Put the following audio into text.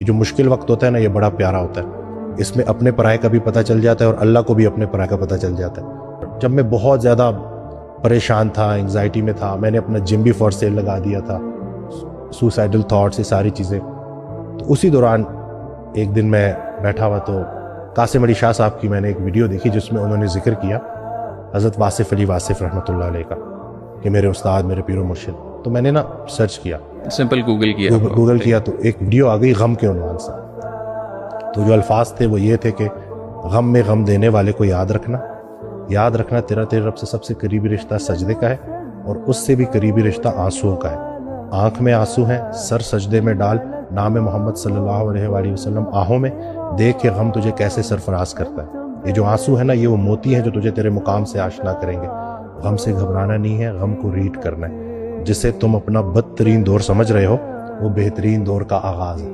جو مشکل وقت ہوتا ہے نا، یہ بڑا پیارا ہوتا ہے. اس میں اپنے پرائے کا بھی پتہ چل جاتا ہے اور اللہ کو بھی اپنے پرائے کا پتہ چل جاتا ہے. جب میں بہت زیادہ پریشان تھا، انگزائٹی میں تھا، میں نے اپنا جم بھی فار سیل لگا دیا تھا، سوسائڈل تھاٹس، یہ ساری چیزیں. تو اسی دوران ایک دن میں بیٹھا ہوا تو قاسم علی شاہ صاحب کی میں نے ایک ویڈیو دیکھی جس میں انہوں نے ذکر کیا حضرت واصف علی واصف رحمۃ اللہ علیہ کا کہ میرے استاد، میرے پیر و مرشد. تو میں نے نا سرچ کیا، سمپل گوگل کیا تو ایک ویڈیو آ گئی غم کے عنوان سے. تو جو الفاظ تھے وہ یہ تھے کہ غم میں غم دینے والے کو یاد رکھنا تیرا تیرے رب سے سب سے قریبی رشتہ سجدے کا ہے اور اس سے بھی قریبی رشتہ آنسوؤں کا ہے. آنکھ میں آنسو ہیں، سر سجدے میں ڈال، نام محمد صلی اللہ علیہ وآلہ وسلم آہوں میں، دیکھ کہ غم تجھے کیسے سرفراز کرتا ہے. یہ جو آنسو ہے نا، یہ وہ موتی ہیں جو تجھے تیرے مقام سے آشنا کریں گے. غم سے گھبرانا نہیں ہے، غم کو ریڈ کرنا ہے. جسے تم اپنا بدترین دور سمجھ رہے ہو وہ بہترین دور کا آغاز ہے.